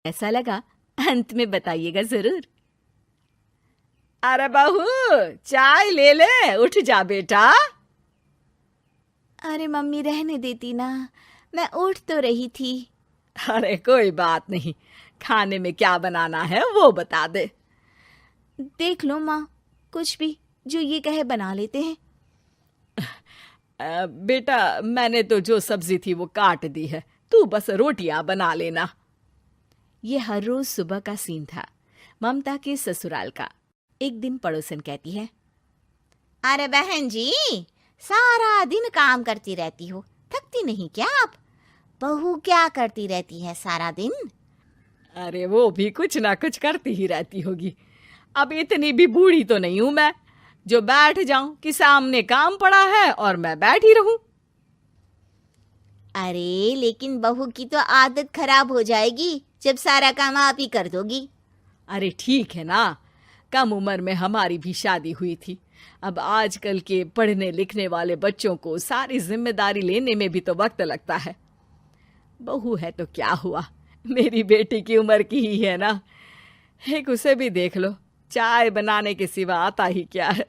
ऐसा लगा अंत में बताइएगा जरूर। अरे बहू, चाय ले ले, उठ जा बेटा। अरे मम्मी रहने देती ना, मैं उठ तो रही थी। अरे कोई बात नहीं, खाने में क्या बनाना है वो बता दे। देख लो माँ, कुछ भी जो ये कहे बना लेते हैं। बेटा, मैंने तो जो सब्जी थी वो काट दी है, तू बस रोटियां बना लेना। ये हर रोज सुबह का सीन था ममता के ससुराल का। एक दिन पड़ोसन कहती है, अरे बहन जी, सारा दिन काम करती रहती हो, थकती नहीं क्या आप? बहू क्या करती रहती है सारा दिन? अरे वो भी कुछ ना कुछ करती ही रहती होगी। अब इतनी भी बूढ़ी तो नहीं हूं मैं जो बैठ जाऊं कि सामने काम पड़ा है और मैं बैठी रहूं। अरे लेकिन बहू की तो आदत खराब हो जाएगी जब सारा काम आप ही कर दोगी। अरे ठीक है ना, कम उम्र में हमारी भी शादी हुई थी। अब आजकल के पढ़ने लिखने वाले बच्चों को सारी जिम्मेदारी लेने में भी तो वक्त लगता है। बहू है तो क्या हुआ, मेरी बेटी की उम्र की ही है ना। एक उसे भी देख लो, चाय बनाने के सिवा आता ही क्या है।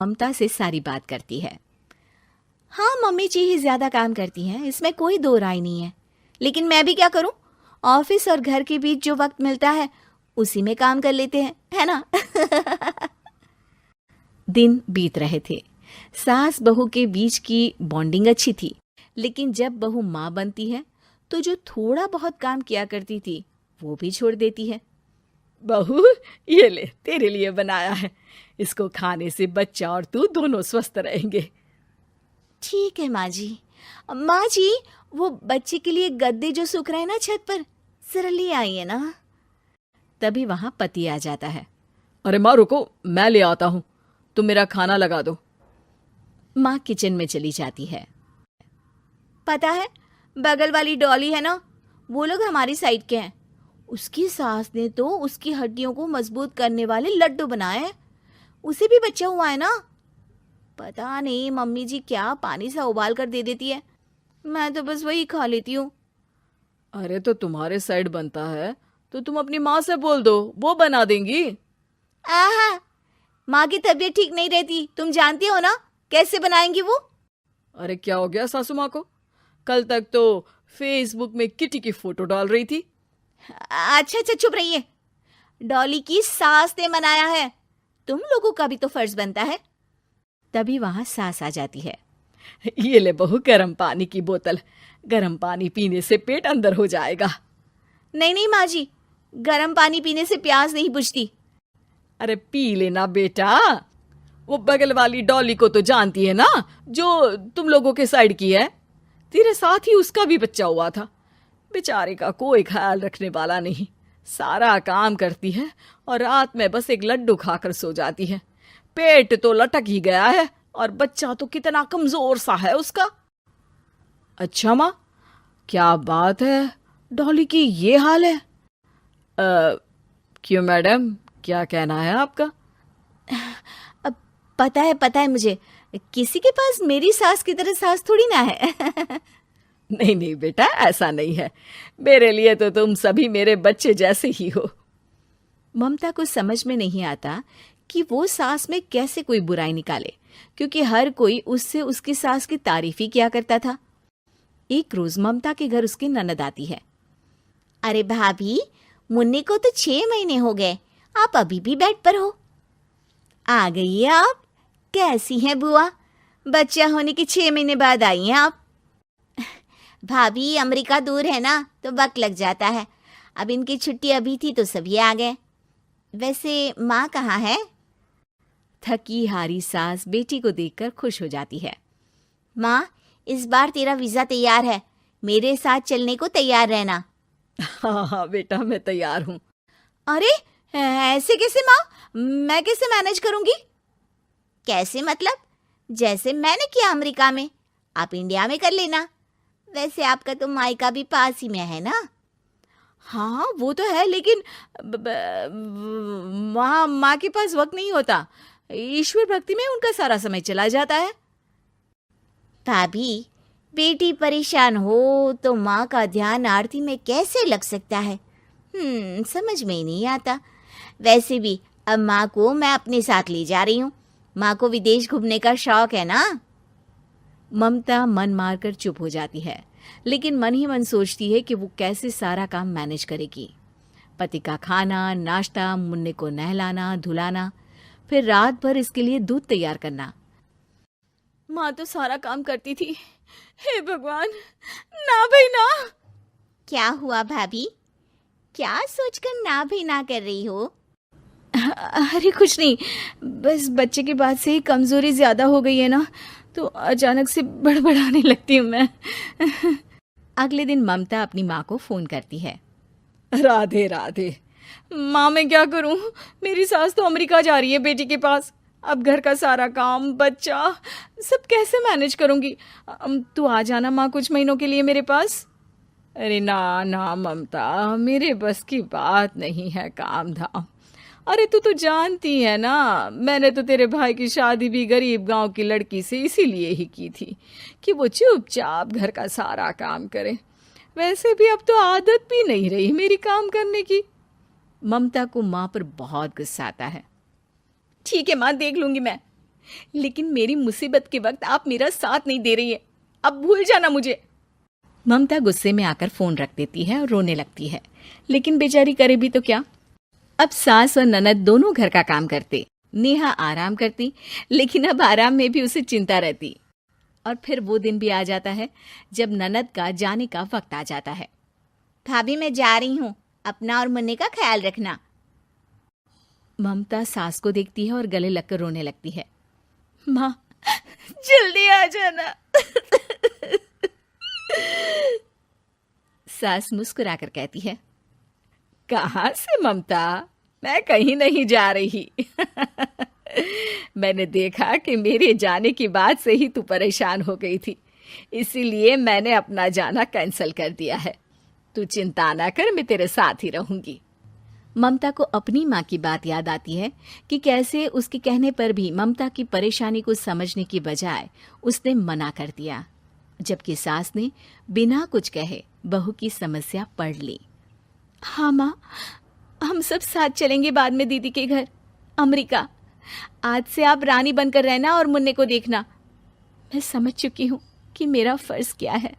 ममता से सारी बात करती है। हाँ, मम्मी जी ही ज्यादा काम करती हैं, इसमें कोई दो राय नहीं है। लेकिन मैं भी क्या करूं, ऑफिस और घर के बीच जो वक्त मिलता है उसी में काम कर लेते हैं, है ना। दिन बीत रहे थे। सास बहू के बीच की बॉन्डिंग अच्छी थी, लेकिन जब बहू माँ बनती है तो जो थोड़ा बहुत काम किया करती थी वो भी छोड़ देती है। बहू, ये ले, तेरे लिए बनाया है। इसको खाने से बच्चा और तू दोनों स्वस्थ रहेंगे। ठीक है माँ जी। माँ जी, वो बच्चे के लिए गद्दे जो सूख रहे हैं ना छत पर, जरा ले आइए ना। तभी वहां पति आ जाता है। अरे माँ रुको, मैं ले आता हूँ, तुम मेरा खाना लगा दो। माँ किचन में चली जाती है। पता है, बगल वाली डॉली है ना, वो लोग हमारी साइड के हैं। उसकी सास ने तो उसकी हड्डियों को मजबूत करने वाले लड्डू बनाए हैं। उसे भी बच्चा हुआ है ना। पता नहीं मम्मी जी क्या पानी सा उबाल कर दे देती है, मैं तो बस वही खा लेती हूँ। अरे तो तुम्हारे साइड बनता है तो तुम अपनी माँ से बोल दो, वो बना देंगी। आहा, माँ की तबीयत ठीक नहीं रहती, तुम जानती हो ना, कैसे बनाएंगी वो। अरे क्या हो गया सासू माँ को? कल तक तो फेसबुक में किटी की फोटो डाल रही थी। अच्छा अच्छा, चुप रहिए। डॉली की सास ने मनाया है, तुम लोगों का भी तो फर्ज बनता है। तभी वहां सास आ जाती है। ये ले बहू, गर्म पानी की बोतल, गर्म पानी पीने से पेट अंदर हो जाएगा। नहीं नहीं माँ जी, गर्म पानी पीने से प्यास नहीं बुझती। अरे पी लेना बेटा। वो बगल वाली डॉली को तो जानती है ना, जो तुम लोगों के साइड की है। तेरे साथ ही उसका भी बच्चा हुआ था। बेचारे का कोई ख्याल रखने वाला नहीं, सारा काम करती है और रात में बस एक लड्डू खाकर सो जाती है। पेट तो लटक ही गया है और बच्चा तो कितना कमजोर सा है उसका। अच्छा माँ, क्या बात है, डॉली की ये हाल है? क्यों मैडम, क्या कहना है आपका? अब पता है मुझे, किसी के पास मेरी सास की तरह सास थोड़ी ना है। नहीं नहीं बेटा, ऐसा नहीं है। मेरे लिए तो तुम सभी मेरे बच्चे जैसे ही हो। ममता को समझ में नहीं आता कि वो सास में कैसे कोई बुराई निकाले, क्योंकि हर कोई उससे उसकी सास की तारीफ ही किया करता था। एक रोज ममता के घर उसकी ननद आती है। अरे भाभी, मुन्नी को तो 6 महीने हो गए, आप अभी भी बेड पर हो। आ गई है आप? कैसी हैं बुआ? बच्चा होने के 6 महीने बाद आई हैं आप? भाभी, अमेरिका दूर है ना तो वक्त लग जाता है। अब इनकी छुट्टी अभी थी तो सभी आ गए। वैसे माँ कहाँ है? थकी हारी सास बेटी को देखकर खुश हो जाती है। माँ, इस बार तेरा वीजा तैयार है, मेरे साथ चलने को तैयार रहना। हाँ हाँ बेटा, मैं तैयार हूँ। अरे ऐसे कैसे माँ, मैं कैसे मैनेज करूंगी? कैसे मतलब? जैसे मैंने किया अमेरिका में, आप इंडिया में कर लेना। वैसे आपका तो मायका भी पास ही में है ना। हाँ वो तो है, लेकिन वहाँ माँ के पास वक्त नहीं होता। ईश्वर भक्ति में उनका सारा समय चला जाता है। भाभी, बेटी परेशान हो तो माँ का ध्यान आरती में कैसे लग सकता है? समझ में ही नहीं आता। वैसे भी अब माँ को मैं अपने साथ ले जा रही हूँ। माँ को विदेश घूमने का शौक है ना। ममता मन मारकर चुप हो जाती है, लेकिन मन ही मन सोचती है कि वो कैसे सारा काम मैनेज करेगी। पति का खाना, नाश्ता, मुन्ने को नहलाना, धुलाना, फिर रात भर इसके लिए दूध तैयार करना। माँ तो सारा काम करती थी। हे भगवान, ना भाई ना। क्या हुआ भाभी? क्या सोचकर ना भी ना कर रही हो? अरे कुछ नहीं, बस बच्चे के बाद से ही कमजोरी ज्यादा हो गई है ना, तो अचानक से बड़बड़ाने लगती हूँ मैं। अगले दिन ममता अपनी माँ को फोन करती है। राधे राधे। माँ मैं क्या करूं, मेरी सास तो अमेरिका जा रही है बेटी के पास। अब घर का सारा काम, बच्चा, सब कैसे मैनेज करूंगी। तू आ जाना माँ कुछ महीनों के लिए मेरे पास। अरे ना ना ममता, मेरे बस की बात नहीं है काम धाम। अरे तू तो जानती है ना, मैंने तो तेरे भाई की शादी भी गरीब गांव की लड़की से इसीलिए ही की थी कि वो चुपचाप घर का सारा काम करे। वैसे भी अब तो आदत भी नहीं रही मेरी काम करने की। ममता को माँ पर बहुत गुस्सा आता है। ठीक है माँ, देख लूंगी मैं, लेकिन मेरी मुसीबत के वक्त आप मेरा साथ नहीं दे रही है, अब भूल जाना मुझे। ममता गुस्से में आकर फोन रख देती है और रोने लगती है, लेकिन बेचारी करे भी तो क्या। अब सास और ननद दोनों घर का काम करते, नेहा आराम करती, लेकिन अब आराम में भी उसे चिंता रहती। और फिर वो दिन भी आ जाता है जब ननद का जाने का वक्त आ जाता है। भाभी मैं जा रही हूँ, अपना और मुन्ने का ख्याल रखना। ममता सास को देखती है और गले लगकर रोने लगती है। माँ जल्दी आ जाना। सास मुस्कुराकर कहती है, कहाँ से ममता, मैं कहीं नहीं जा रही। मैंने देखा कि मेरे जाने की बात से ही तू परेशान हो गई थी, इसीलिए मैंने अपना जाना कैंसिल कर दिया है। तू चिंता ना कर, मैं तेरे साथ ही रहूंगी। ममता को अपनी माँ की बात याद आती है कि कैसे उसके कहने पर भी ममता की परेशानी को समझने की बजाय उसने मना कर दिया, जबकि सास ने बिना कुछ कहे बहू की समस्या पढ़ ली। हाँ माँ, हम सब साथ चलेंगे बाद में दीदी के घर अमेरिका। आज से आप रानी बनकर रहना और मुन्ने को देखना। मैं समझ चुकी हूँ कि मेरा फर्ज क्या है।